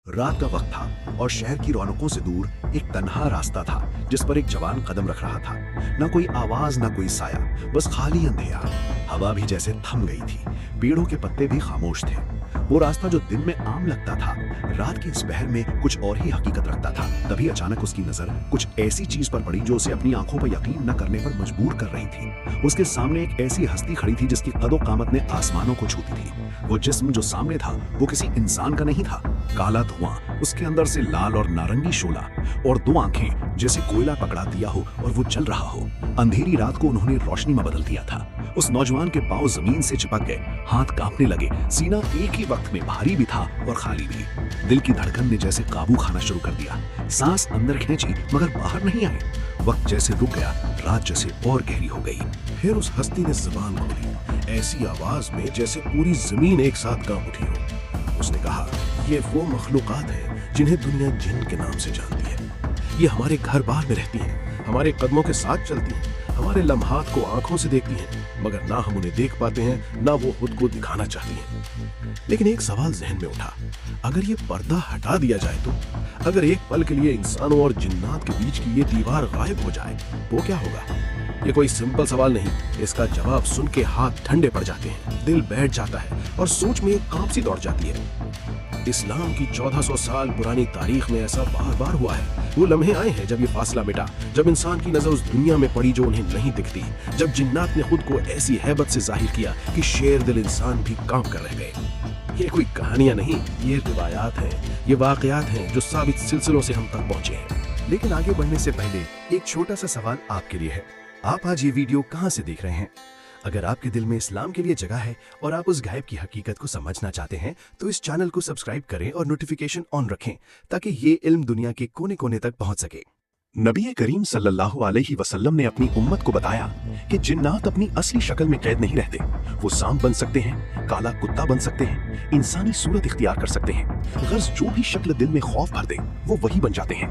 रात का वक्त था और शहर की रौनकों से दूर एक तन्हा रास्ता था जिस पर एक जवान कदम रख रहा था। ना कोई आवाज, ना कोई साया, बस खाली अंधेरा। हवा भी जैसे थम गई थी, पेड़ों के पत्ते भी खामोश थे। वो रास्ता जो दिन में आम लगता था, रात की इस पहर में कुछ और ही हकीकत रखता था। तभी अचानक उसकी नजर कुछ ऐसी चीज पर पड़ी जो उसे अपनी आंखों पर यकीन न करने पर मजबूर कर रही थी। उसके सामने एक ऐसी हस्ती खड़ी थी जिसकी कदो कामत ने आसमानों को छूती थी। वो जिस्म जो सामने था वो किसी इंसान का नहीं था। काला धुआं, उसके अंदर से लाल और नारंगी शोला, और दो आंखें जैसे कोयला पकड़ा दिया हो और वो जल रहा हो। अंधेरी रात को उन्होंने रोशनी में बदल दिया था। उस नौजवान के पांव जमीन से चिपक गए, हाथ कांपने लगे, सीना एक ही वक्त में भारी भी था और खाली भी। दिल की धड़कन ने जैसे काबू खाना शुरू कर दिया। सांस अंदर खींची मगर बाहर नहीं आई। वक्त जैसे रुक गया, रात जैसे और गहरी हो गई। फिर उस हस्ती ने जुबान खोली, ऐसी आवाज में जैसे पूरी जमीन एक साथ कांप उठी हो। उसने कहा, ये वो मखलूकात हैं जिन्हें दुनिया जिन के नाम से जानती है। ये हमारे घर बार में रहती हैं, हमारे कदमों के साथ चलती हैं, हमारे लम्हात को आंखों से देखती हैं, मगर ना हम उन्हें देख पाते हैं, ना वो खुद को दिखाना चाहती हैं। लेकिन एक सवाल जहन में उठा, अगर ये पर्दा हटा दिया जाए तो, अगर एक पल के लिए इंसानों और जिन्नात के बीच की ये दीवार गायब हो जाए, वो क्या होगा? ये कोई सिंपल सवाल नहीं, इसका जवाब सुन के हाथ ठंडे पड़ जाते हैं, दिल बैठ जाता है और सोच में एक कांप सी दौड़ जाती है। इस्लाम की 1400 साल पुरानी तारीख में ऐसा बार बार हुआ है। वो लम्हे आए हैं जब ये फासला मिटा, जब इंसान की नजर उस दुनिया में पड़ी जो उन्हें नहीं दिखती, जब जिन्नात ने खुद को ऐसी हैबत से जाहिर किया कि शेर दिल इंसान भी कांप कर रह गए। ये कोई कहानियां नहीं, ये रिवायात हैं, ये वाकयात हैं जो साबित सिलसिलों से हम तक पहुंचे हैं। लेकिन आगे बढ़ने से पहले एक छोटा सा सवाल आपके लिए है। आप आज ये वीडियो कहां से देख रहे हैं? अगर आपके दिल में इस्लाम के लिए जगह है और आप उस गायब की हकीकत को समझना चाहते हैं तो इस चैनल को सब्सक्राइब करें और नोटिफिकेशन ऑन रखें ताकि ये इल्म दुनिया के कोने कोने तक पहुंच सके। नबी करीम सल्लल्लाहु अलैहि वसल्लम ने अपनी उम्मत को बताया कि जिन्नात अपनी असली शक्ल में कैद नहीं रहते। वो सांप बन सकते हैं, काला कुत्ता बन सकते हैं, इंसानी सूरत इख्तियार कर सकते हैं। गर्ज जो भी शक्ल दिल में खौफ भर दे वो वही बन जाते हैं,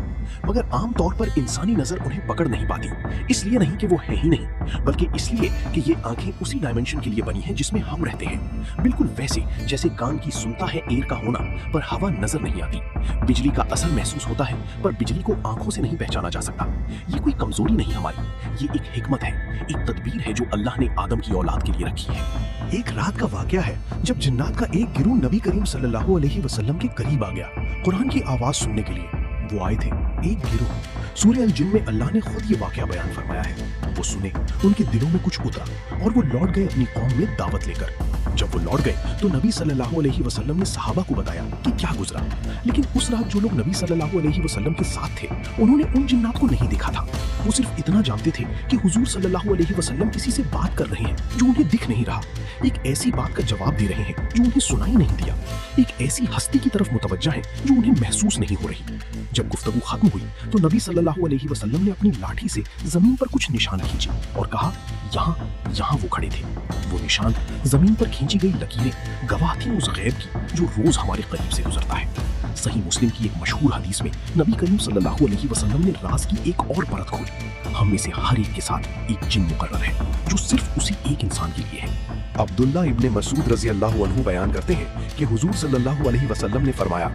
मगर आम तौर पर इंसानी नजर उन्हें पकड़ नहीं पाती। इसलिए नहीं कि वो है ही नहीं, बल्कि इसलिए कि ये आंखें उसी डायमेंशन के लिए बनी हैं जिसमें हम रहते हैं। बिल्कुल वैसे जैसे कान की सुनता है एयर का होना पर हवा नजर नहीं आती, बिजली का असर महसूस होता है पर बिजली को आंखों से नहीं पहचाना जा सकता। ये कोई कमजोरी नहीं हमारी, ये एक हिकमत है, एक तदबीर है जो अल्लाह ने आदम की औलाद के लिए रखी है। एक रात का वाकया है जब जिन्नात का एक गिरोह नबी करीम सल्लल्लाहु अलैहि वसल्लम के करीब आ गया कुरान की आवाज सुनने के लिए। वो आए थे एक गिरोह। सूरह अल जिन में अल्लाह ने खुद ये वाकया बयान फरमाया है। वो सुने, उनके दिलों में कुछ उतरा और वो लौट गए अपनी कौम में दावत लेकर। जब वो लौट गए तो नबी सल्लल्लाहु अलैहि वसल्लम ने सहाबा को बताया कि क्या गुजरा। लेकिन उस रात जो लोग नबी सल्लल्लाहु अलैहि वसल्लम के साथ थे उन्होंने उन जिन्नात को नहीं देखा था। वो सिर्फ इतना जानते थे कि हुजूर सल्लल्लाहु अलैहि वसल्लम किसी से बात कर रहे हैं जो उन्हें दिख नहीं रहा, एक ऐसी बात का जवाब दे रहे हैं जो उन्हें सुनाई नहीं दिया, एक ऐसी हस्ती की तरफ मुतवज्जा है जो उन्हें महसूस नहीं हो रही। जब गुफ्तगू खत्म हुई तो नबी सल्लल्लाहु अलैहि वसल्लम ने अपनी लाठी से जमीन पर कुछ निशान खींचे और कहा, यहाँ वो खड़े थे। वो निशान, जमीन पर खींची गई लकीरें गवाह थी उस गैब की जो रोज हमारे करीब से गुजरता है। सही मुस्लिम की एक मशहूर हदीस में नबी करीम सल्लल्लाहु अलैहि वसल्लम ने राज की एक और परत खोली। हम में से हर एक के साथ एक जिन मुकर्रर है जो सिर्फ उसी एक इंसान के लिए है। अब्दुल्ला इब्ने मसूद रजी अल्लाह अन्हु बयान करते हैं कि हुजूर सल्लल्लाहु अलैहि वसल्लम ने फरमाया,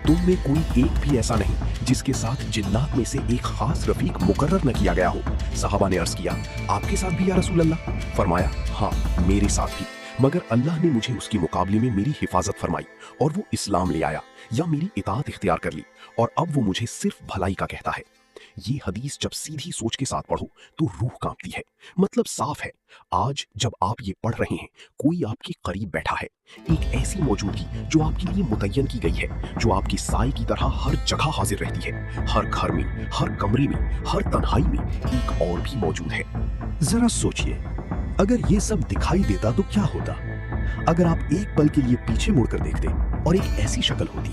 तुम में कोई एक भी ऐसा नहीं जिसके साथ जिन्नात में से एक खास रफीक मुकर्रर न किया गया हो। सहाबा ने अर्ज किया, आपके साथ भी या रसूल अल्लाह? फरमाया, हाँ मेरे साथ भी, मगर अल्लाह ने मुझे उसके मुकाबले में मेरी हिफाजत फरमाई और वो इस्लाम ले आया या मेरी इताअत इख्तियार कर ली और अब वो मुझे सिर्फ भलाई का कहता है। ये हदीस जब सीधी सोच के साथ पढ़ो तो रूह कांपती है। मतलब साफ है, आज जब आप ये पढ़ रहे हैं कोई आपके करीब बैठा है, एक ऐसी मौजूदगी जो आपके लिए मुतय्यन की गई है, जो आपकी साए की तरह हर जगह हाजिर रहती है। हर घर में, हर कमरे में, हर तन्हाई में एक और भी मौजूद है। जरा सोचिए, अगर ये सब दिखाई देता तो क्या होता? अगर आप एक पल के लिए पीछे मुड़कर देखते और एक ऐसी शक्ल होती,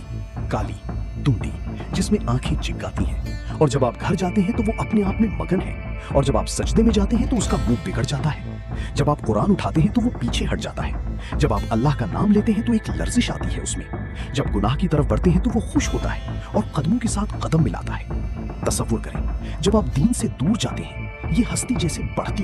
काली, धुंधली, जिसमें आंखें चिपकाती हैं, और जब आप घर जाते हैं तो वो अपने आप में मगन है, और जब आप सजदे में जाते हैं तो उसका मुंह बिगड़ जाता है, जब आप कुरान उठाते हैं तो वो पीछे हट जाता है, जब आप अल्लाह का नाम लेते हैं तो एक लर्जिश आती है उसमें, जब गुनाह की तरफ बढ़ते हैं तो वो खुश होता है और कदमों के साथ कदम मिलाता है। तसव्वुर करें, जब आप दीन से दूर जाते हैं ये हस्ती जैसे बढ़ती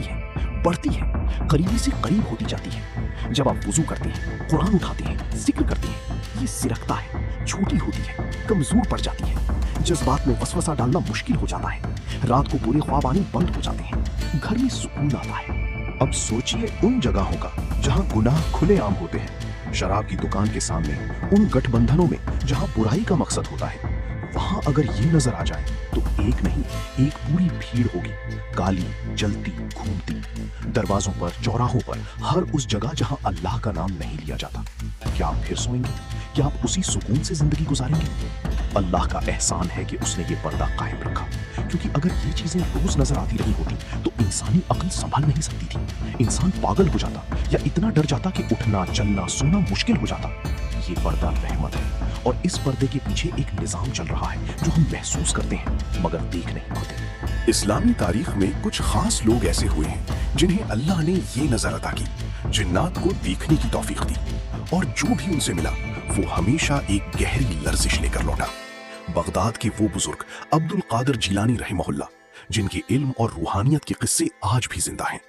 है, करीबी से करीब होती जाती है। जब आप वुजू करते हैं, कुरान उठाते हैं, जिक्र करते हैं, ये सिरकता है, छोटी होती है, कमजोर पड़ जाती है, जज्बात में वसवसा डालना मुश्किल हो जाता है, रात को बुरे ख्वाब आने बंद हो जाते हैं, घर में सुकून आता है। अब सोचिए उन जगहों का जहां गुनाह खुलेआम होते हैं, शराब की दुकान के सामने, उन गठबंधनों में जहां बुराई का मकसद होता है। वहां अगर ये नजर आ जाए तो एक नहीं, एक पूरी भीड़ होगी, काली, जलती, घूमती, दरवाजों पर, चौराहों पर, हर उस जगह जहां अल्लाह का नाम नहीं लिया जाता। क्या आप फिर सोएंगे? क्या आप उसी सुकून से जिंदगी गुजारेंगे? अल्लाह का एहसान है कि उसने ये पर्दा कायम रखा, क्योंकि अगर ये चीजें रोज नजर आती रही होती तो इंसानी अक्ल संभाल नहीं सकती थी। इंसान पागल हो जाता या इतना डर जाता कि उठना, चलना, सोना मुश्किल हो जाता। ये पर्दा रहमत है और इस पर्दे के पीछे एक निजाम चल रहा है जो हम महसूस करते हैं मगर देख नहीं पाते। इस्लामी तारीख में कुछ खास लोग ऐसे हुए हैं जिन्हें अल्लाह ने ये नजर अता की, जिन्नात को देखने की तौफीक दी, और जो भी उनसे मिला वो हमेशा एक गहरी लर्जिश लेकर लौटा। बगदाद के वो बुजुर्ग अब्दुल कादिर जिलानी रहमहुल्लाह, जिनके इल्म और रूहानियत के किस्से आज भी जिंदा हैं।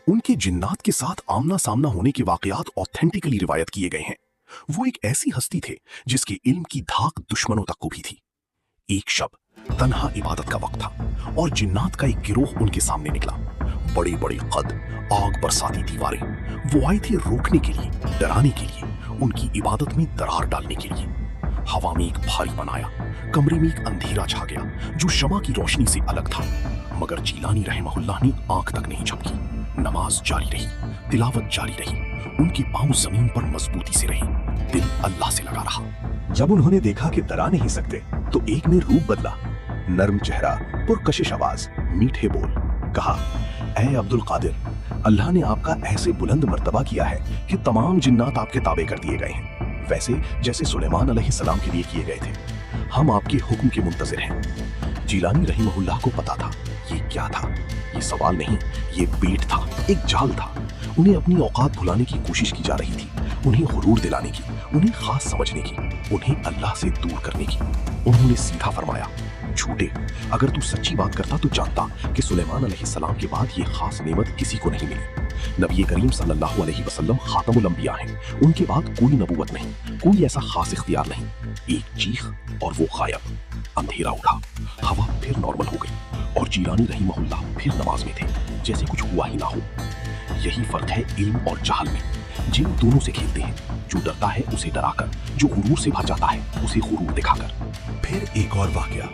उनके जिन्नात के साथ आमना सामना होने के वाकयात ऑथेंटिकली रिवायत किए गए हैं। वो एक ऐसी हस्ती थे जिसके इल्म की धाक दुश्मनों तक को भी थी। एक शब तन्हा इबादत का वक्त था और जिन्नात का एक गिरोह उनके सामने निकला। बड़े बड़े कद, आग बरसाती दीवारें। वो आए थे रोकने के लिए, डराने के लिए, उनकी इबादत में दरार डालने के लिए। हवा में एक भारी बनाया, कमरे में एक अंधेरा छा गया जो शमा की रोशनी से अलग था। मगर जिलानी रहमहुल्लाह ने आंख तक नहीं झपकी। नमाज जारी रही, तिलावत जारी रही, उनके पांव जमीन पर मजबूती से रहे, दिल अल्लाह से लगा रहा। जब उन्होंने देखा कि डरा नहीं सकते तो एक ने रूप बदला, नर्म चेहरा, पुरकशिश आवाज, मीठे बोल, कहा, ऐ अब्दुल कादिर, अल्लाह ने आपका ऐसे बुलंद मर्तबा किया है कि तमाम जिन्नात आपके ताबे कर दिए गए हैं, वैसे जैसे सुलेमान अलैहिस्सलाम के लिए किए गए थे। हम आपके हुक्म के मुंतजिर हैं। जिलानी रहीमहुल्लाह को पता था ये क्या था। ये सवाल नहीं, ये पेट था, एक जाल था। उन्हें अपनी औकात भुलाने की कोशिश की जा रही थी, उन्हें गुरूर दिलाने की, उन्हें खास समझने की, उन्हें अल्लाह से दूर करने की। उन्होंने सीधा फरमाया, झूठे, अगर तू सच्ची बात करता तो जानता कि सुलेमान अलैहिस्सलाम के बाद ये खास नेमत किसी को नहीं मिली। नबी करीम सल्लल्लाहु अलैहि वसल्लम खातमुल अंबिया हैं, उनके बाद कोई नबूवत नहीं, कोई ऐसा खास इख्तियार नहीं। एक चीख और वो गायब। अंधेरा उठा, हवा फिर नॉर्मल हो गई और जिलानी रहीमहुल्लाह फिर नमाज में थे, जैसे कुछ हुआ ही ना हो। यही फर्क है इल्म और जहल में। जिन दोनों से खेलते हैं, जो डरता है उसे डराकर, जो गुरूर से भर जाता है उसे गुरूर दिखाकर। फिर एक और वाकया,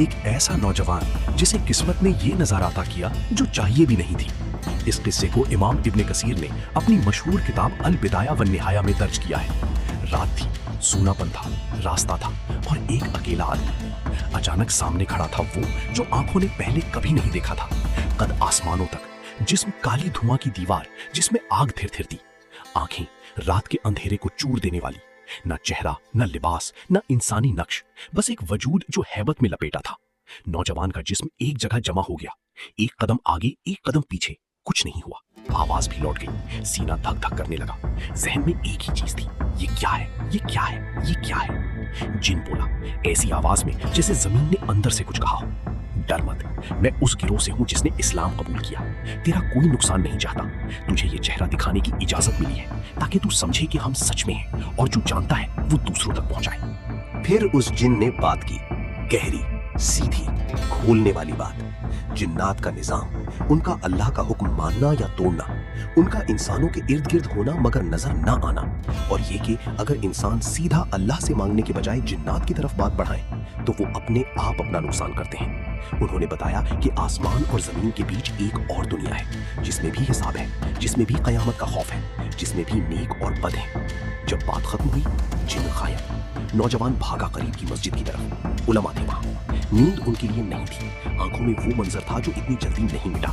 एक ऐसा नौजवान जिसे किस्मत ने ये नजाराता किया जो चाहिए भी नहीं थी। इस किस्से को इमाम इब्ने कसीर ने अपनी मशहूर किताब अल बिदाया व निहाया में दर्ज किया है। रात थी, सूनापन था, रास्ता था और एक अकेला आदमी। अचानक सामने खड़ा था वो जो आंखों ने पहले कभी नहीं देखा था। कद आसमानों तक, जिस्म काली धुआं की दीवार जिसमें आग थिरथिरती, आंखें रात के अंधेरे को चूर देने वाली, न चेहरा, न लिबास, न इंसानी नक्श, बस एक वजूद जो हैबत में लपेटा था। नौजवान का जिस्म एक जगह जमा हो गया, एक कदम आगे, एक कदम पीछे, कुछ नहीं हुआ। आवाज भी लौट गई, सीना धक धक करने लगा। जहन में एक ही चीज थी, ये क्या है, ये क्या है, ये क्या है? जिन बोला, ऐसी आवाज में जैसे जमीन ने अंदर से कुछ कहा हो, डर मत, मैं उस गिरोह से हूं जिसने इस्लाम कबूल किया। तेरा कोई नुकसान नहीं चाहता। तुझे ये चेहरा दिखाने की इजाजत मिली है ताकि तू समझे कि हम सच में हैं और जो जानता है वो दूसरों तक पहुंचाए। फिर उस जिन ने बात की, गहरी, सीधी, खोलने वाली बात। जिन्नात का निजाम, उनका अल्लाह का हुक्म मानना या तोड़ना, उनका इंसानों के इर्द गिर्द होना मगर नजर ना आना, और ये कि अगर इंसान सीधा अल्लाह से मांगने के बजाय जिन्नात की तरफ बात बढ़ाए तो वो अपने आप अपना नुकसान करते हैं। उन्होंने बताया कि आसमान और जमीन के बीच एक और दुनिया है जिसमें भी हिसाब है, जिसमें भी कयामत का खौफ है, जिसमें भी नेक और बद है। जब बात खत्म हुई, जिन गायब। नौजवान भागा करीब की मस्जिद की तरफ। उलमा थे वहां, नींद उनके लिए नहीं थी, आंखों में वो मंजर था जो इतनी जल्दी नहीं मिटा।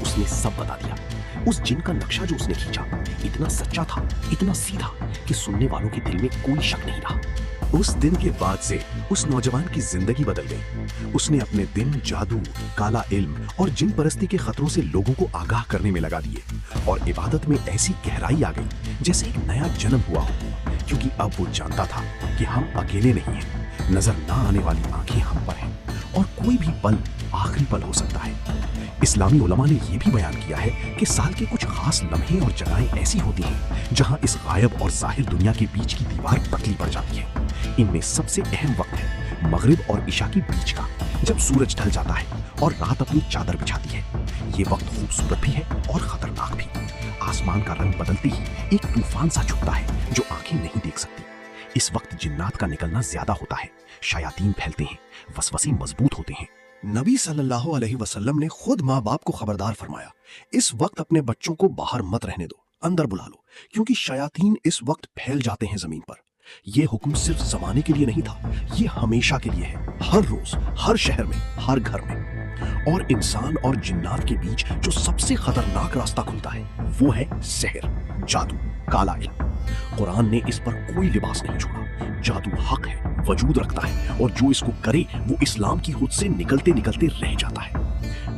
उसने सब बता दिया। उस जिन का नक्शा जो उसने खींचा इतना सच्चा था, इतना सीधा कि सुनने वालों के दिल में कोई शक नहीं रहा। उस दिन के बाद से उस नौजवान की जिंदगी बदल गई। उसने अपने दिन जादू, काला इल्म और जिन परस्ती के खतरों से लोगों को आगाह करने में लगा दिए और इबादत में ऐसी गहराई आ गई जैसे एक नया जन्म हुआ हो, क्योंकि अब वो जानता था कि हम अकेले नहीं हैं, नजर ना आने वाली आंखें हम पर हैं और कोई भी पल आखिरी पल हो सकता है। इस्लामी उलमा ने यह भी बयान किया है कि साल के कुछ खास लम्हे और जगहें ऐसी होती हैं जहां इस गायब और जाहिर दुनिया के बीच की दीवार पतली पड़ जाती है। इनमें सबसे अहम वक्त है मगरिब और इशा के बीच का, जब सूरज ढल जाता है और रात अपनी चादर बिछाती है। ये वक्त खूबसूरत भी है और खतरनाक भी। आसमान का रंग बदलते ही एक तूफान सा छुपता है जो आंखें नहीं देख सकती। इस वक्त जिन्नात का निकलना ज्यादा होता है, शयातीन फैलते हैं, वसवसे मजबूत होते हैं। नबी सल्लल्लाहु अलैहि वसल्लम ने खुद माँ बाप को खबरदार फरमाया, इस वक्त अपने बच्चों को बाहर मत रहने दो, अंदर बुला लो, क्योंकि शयातीन इस वक्त फैल जाते हैं जमीन पर। यह हुक्म सिर्फ जमाने के लिए नहीं था, ये हमेशा के लिए है, हर रोज, हर शहर में, हर घर में। और इंसान और जिन्नात के बीच जो सबसे खतरनाक रास्ता खुलता है वो है सहर, जादू, काला इल्म। कुरान ने इस पर कोई लिबास नहीं छोड़ा। जादू हक है, वजूद रखता है, और जो इसको करे वो इस्लाम की हुद से निकलते निकलते रह जाता है।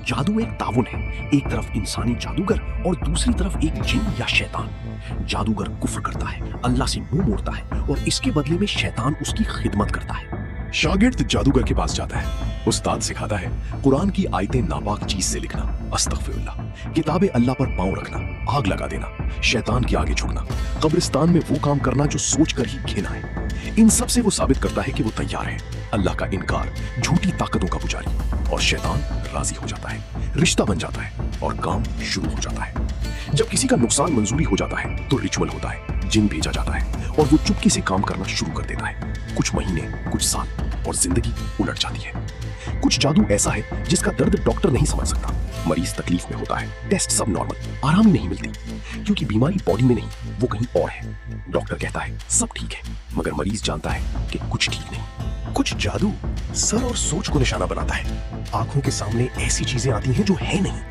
जादू एक ताउन है, एक तरफ इंसानी जादूगर और दूसरी तरफ एक जिन या शैतान। जादूगर कुफ्र करता है, अल्लाह से मुंह मोड़ता है, और इसके बदले में शैतान उसकी खिदमत करता है। शागिर्द जादूगर के पास जाता है, उस्ताद सिखाता है कुरान की आयतें नापाक चीज से लिखना, अस्तगफिरुल्लाह, किताबे अल्लाह पर पांव रखना, आग लगा देना, शैतान के आगे झुकना, कब्रिस्तान में वो काम करना जो सोच कर ही घिना है। इन सब से वो साबित करता है कि वो तैयार है। अल्लाह का इनकार, झूठी ताकतों का पुजारी, और शैतान राजी हो जाता है, रिश्ता बन जाता है और काम शुरू हो जाता है। जब किसी का नुकसान मंजूरी हो जाता है तो रिचुअल होता है, जिन भेजा जाता है और वो चुपके से काम करना शुरू कर देता है। कुछ महीने, कुछ साल, और जिंदगी उलट जाती है। कुछ जादू ऐसा है जिसका दर्द डॉक्टर नहीं समझ सकता। मरीज तकलीफ में होता है, टेस्ट सब नॉर्मल, आराम ही नहीं मिलती, क्योंकि बीमारी बॉडी में नहीं, वो कहीं और है। डॉक्टर कहता है सब ठीक है, मगर मरीज जानता है कि कुछ ठीक नहीं। कुछ जादू सर और सोच को निशाना बनाता है। आंखों के सामने ऐसी चीजें आती हैं जो है नहीं,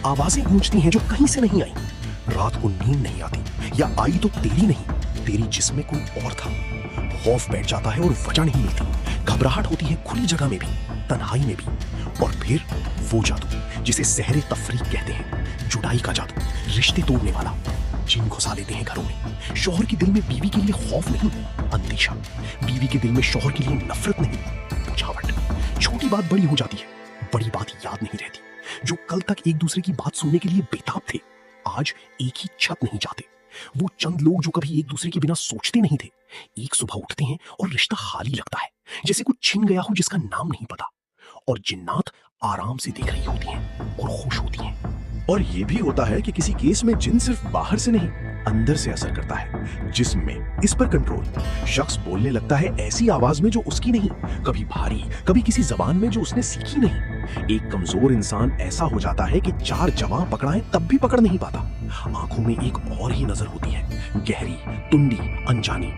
आवाजें गूंजती हैं जो कहीं से नहीं आई, रात को नींद नहीं आती, या आई तो तेरी नहीं, तेरी जिस्म में कोई और था। खौफ बैठ जाता है और वजह नहीं मिलती, घबराहट होती है खुली जगह में भी, तन्हाई में भी। और फिर वो जादू जिसे सहरे तफरीक कहते हैं, जुदाई का जादू, रिश्ते तोड़ने वाला। जिन घुसा लेते हैं घरों में। शौहर के दिल में बीवी के लिए खौफ नहीं, अंदेशा। बीवी के दिल में शौहर के लिए नफरत नहीं, बुझावट। छोटी बात बड़ी हो जाती है, बड़ी बात याद नहीं रहती। जो कल तक एक दूसरे की बात सुनने के लिए बेताब थे, आज एक ही छत नहीं जाते। वो चंद लोग जो कभी एक दूसरे के बिना सोचते नहीं थे, एक सुबह उठते हैं और रिश्ता खाली लगता है, जैसे कुछ छिन गया हो जिसका नाम नहीं पता। और जिन्नात आराम से देख रही होती हैं और खुश होती हैं। और ये भी होता है कि किसी केस में जिन सिर्फ बाहर से नहीं, अंदर से असर करता है, जिस्म में इस पर कंट्रोल। शख्स बोलने लगता है ऐसी आवाज में जो उसकी नहीं, कभी भारी, कभी किसी जबान में जो उसने सीखी नहीं। एक कमजोर इंसान ऐसा हो जाता है कि चार जवां पकड़ाएं तब भी पकड़ नहीं पाता। आंखों में एक और ही नजर होती है, गहरी, तुंडी, अनजानी।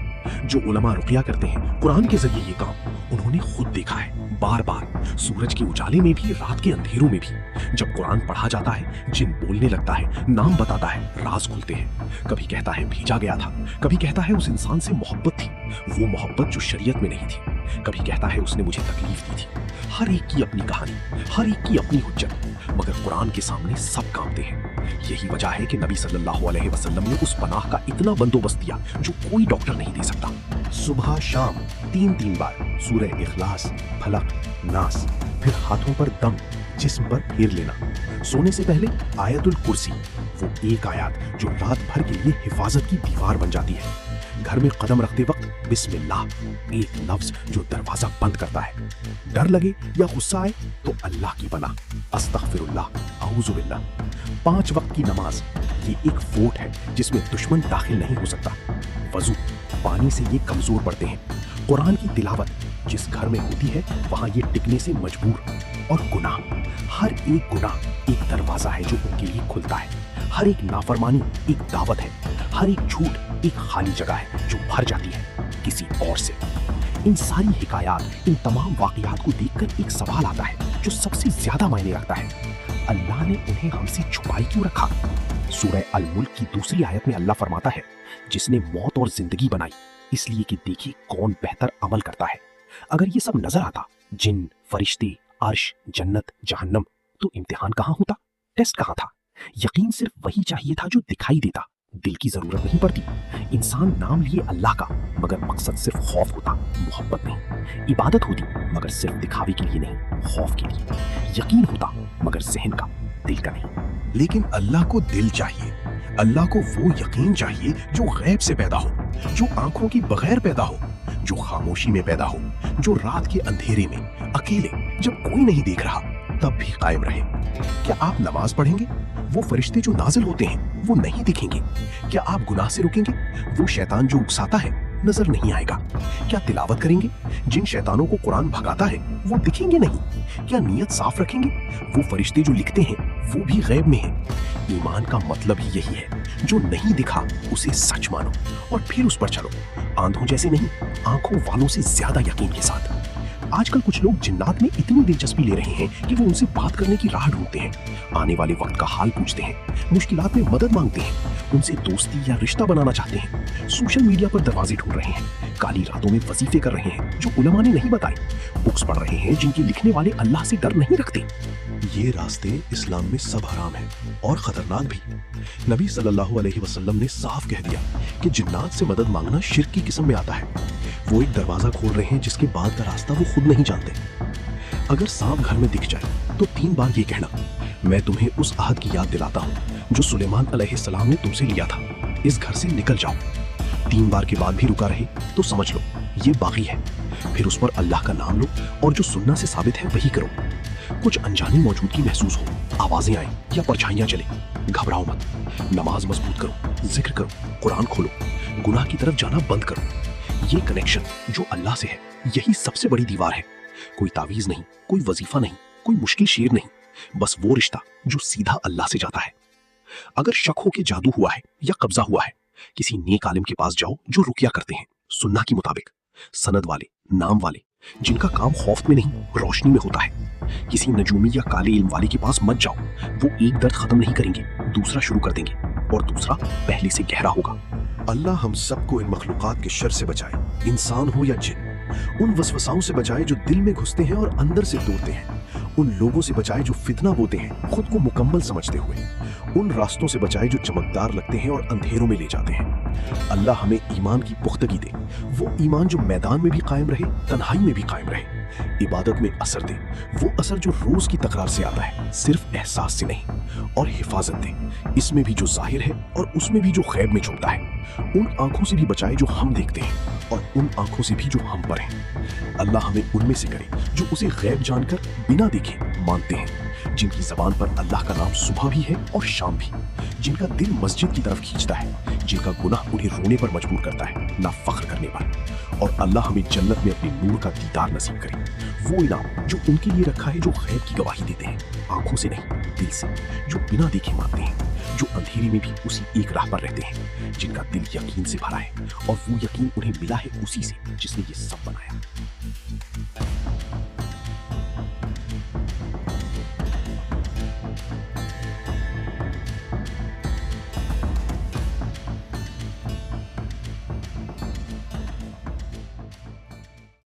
जो उलमा रुकिया करते हैं कुरान के जरिए, ये काम उन्होंने खुद देखा है, बार बार, सूरज के उजाले में भी, रात के अंधेरों में भी। जब कुरान पढ़ा जाता है, जिन बोलने लगता है, नाम बताता है, राज खुलते हैं। कभी कहता है भेजा गया था, कभी कहता है उस इंसान से मोहब्बत थी, वो मोहब्बत जो शरीयत में नहीं थी। कभी कहता है उसने मुझे तकलीफ दी थी। हर एक की अपनी कहानी, हर एक की अपनी हुज्जत, मगर कुरान के सामने सब कांपते हैं। यही वजह है कि नबी सल्लल्लाहु अलैहि वसल्लम ने उस पनाह का इतना बंदोबस्त दिया जो कोई डॉक्टर नहीं दे सकता। सुबह शाम 3-3 बार सूरह इखलास, फलक, नास, फिर हाथों पर दम, जिस्म पर फेर लेना। सोने से पहले आयतुल कुर्सी, वो एक आयत जो रात भर के लिए हिफाजत की दीवार बन जाती है। घर में कदम रखते वक्त बिस्मिल्लाह, एक लफ्ज जो दरवाजा बंद करता है। डर लगे या गुस्सा आए तो अल्लाह की पनाह, अस्तगफिरुल्लाह, औज़ु बिल्लाह। 5 वक्त की नमाज, ये एक फोर्ट है जिसमें दुश्मन दाखिल नहीं हो सकता। वजू, पानी से ये कमजोर पड़ते हैं। कुरान की तिलावत, जिस घर में होती है वहां ये टिकने से मजबूर। और गुनाह, हर एक गुनाह एक दरवाजा है जो उनके लिए खुलता है। हर एक नाफरमानी एक दावत है, हर एक झूठ एक खाली जगह है जो भर जाती है किसी और से। इन सारी हिकायात, इन तमाम वाकयात को देखकर एक सवाल आता है जो सबसे ज्यादा मायने रखता है, अल्लाह ने उन्हें हमसे छुपाई क्यों रखा? सूरह अल मुल्क की दूसरी आयत में अल्लाह फरमाता है, जिसने मौत और जिंदगी बनाई इसलिए कि देखिए कौन बेहतर अमल करता है। अगर ये सब नजर आता, जिन, फरिश्ते, अर्श, जन्नत, जहन्नम, तो इम्तिहान कहाँ होता, टेस्ट कहाँ था? यकीन सिर्फ वही चाहिए था जो दिखाई देता, दिल की जरूरत नहीं पड़ती। इंसान नाम लिए अल्लाह का, मगर मकसद सिर्फ खौफ होता, मोहब्बत नहीं। इबादत होती मगर सिर्फ दिखावे के लिए नहीं, खौफ के लिए। यकीन होता मगर ज़हन का, दिल का नहीं। लेकिन अल्लाह को दिल चाहिए, अल्लाह को वो यकीन चाहिए जो गैब से पैदा हो, जो आंखों की बगैर पैदा हो, जो खामोशी में पैदा हो, जो रात के अंधेरे में अकेले जब कोई नहीं देख रहा तब भी कायम रहे। क्या आप नमाज पढ़ेंगे? वो फरिश्ते जो नाजिल होते हैं वो नहीं दिखेंगे। क्या आप गुनाह से रुकेंगे? वो शैतान जो उकसाता है नजर नहीं आएगा। क्या तिलावत करेंगे? जिन शैतानों को कुरान भगाता है वो दिखेंगे नहीं। क्या नीयत साफ रखेंगे? वो फरिश्ते जो लिखते हैं वो भी गैब में हैं। ईमान का मतलब ही यही है, जो नहीं दिखा उसे सच मानो और फिर उस पर चलो, आंधों जैसे नहीं, आंखों वालों से ज्यादा यकीन के साथ। आजकल कुछ लोग जिन्नात में इतनी दिलचस्पी ले रहे हैं कि वो उनसे बात करने की राह ढूंढते हैं, आने वाले वक्त का हाल पूछते हैं, मुश्किलात में मदद मांगते हैं, उनसे दोस्ती या रिश्ता बनाना चाहते हैं, सोशल मीडिया पर दरवाजे ढूंढ रहे हैं, काली रातों में वजीफे कर रहे हैं जो उलमा ने नहीं बताए, बुक्स पढ़ रहे हैं जिनके लिखने वाले अल्लाह से डर नहीं रखते। ये रास्ते इस्लाम में सब हराम हैं और खतरनाक भी। नबी सल्लल्लाहु अलैहि वसल्लम ने साफ कह दिया कि जिन्नात से मदद मांगना शिर्क की किस्म में आता है। वो एक दरवाजा खोल रहे हैं जिसके बाद का रास्ता वो खुद नहीं जानते। अगर सांप घर में दिख जाए तो 3 बार ये कहना, मैं तुम्हें उस अहद की याद दिलाता हूँ जो सुलेमान अलैहिस्सलाम ने तुमसे लिया था, इस घर से निकल जाओ। 3 बार के बाद भी रुका रहे तो समझ लो ये बागी है। फिर उस पर अल्लाह का नाम लो और जो सुन्ना से साबित है वही करो। कुछ अनजानी मौजूदगी महसूस हो, आवाजें आए या परछाइयां चले, घबराओ मत। नमाज मजबूत करो, जिक्र करो, कुरान खोलो, गुनाह की तरफ जाना बंद करो। ये कनेक्शन जो अल्लाह से है यही सबसे बड़ी दीवार है। कोई तावीज नहीं, कोई वजीफा नहीं, कोई मुश्किल शेर नहीं, बस वो रिश्ता जो सीधा अल्लाह से जाता है। अगर शक हो कि जादू हुआ है या कब्जा हुआ है, किसी नेक आलिम के पास जाओ जो रुकिया करते हैं सुन्ना के मुताबिक, सनद वाले, नाम वाले, जिनका काम खौफ में नहीं रोशनी में होता है। किसी नजूमी या काले इल्म वाले के पास मत जाओ, वो एक दर्द खत्म नहीं करेंगे, दूसरा शुरू कर देंगे और दूसरा पहले से गहरा होगा। अल्लाह हम सबको इन मखलूकात के शर से बचाए, इंसान हो या जिन। उन वसवसाओं से बचाए जो दिल में घुसते हैं और अंदर से तोड़ते हैं। उन लोगों से बचाए जो फितना बोते हैं खुद को मुकम्मल समझते हुए। उन रास्तों से बचाए जो चमकदार लगते हैं और अंधेरों में ले जाते हैं। अल्लाह हमें ईमान की पुख्तगी दे, वो ईमान जो मैदान में भी कायम रहे, तन्हाई में भी कायम रहे। इबादत में असर दे, वो असर जो रोज की तकरार से आता है, सिर्फ एहसास से नहीं। और हिफाजत दे, इसमें भी जो जाहिर है और उसमें भी जो गैब में छुपता है। उन आंखों से भी बचाए जो हम देखते हैं और उन आंखों से भी जो हम पर हैं। अल्लाह हमें उनमें से करे जो उसे गैब जानकर बिना देखे मानते हैं, जिनकी जबान पर अल्लाह का नाम सुबह भी है और शाम भी, जिनका दिल मस्जिद की तरफ खींचता है, जिनका गुनाह उन्हें रोने पर मजबूर करता है ना फख्र करने पर। और अल्लाह हमें जन्नत में अपने नूर का दीदार नसीब करे, वो इनाम जो उनके लिए रखा है जो गैब की गवाही देते हैं, आंखों से नहीं दिल से, जो बिना देखे मानते हैं, जो अंधेरे में भी उसी एक राह पर रहते हैं, जिनका दिल यकीन से भरा है और वो यकीन उन्हें मिला है उसी से जिसने ये सब बनाया।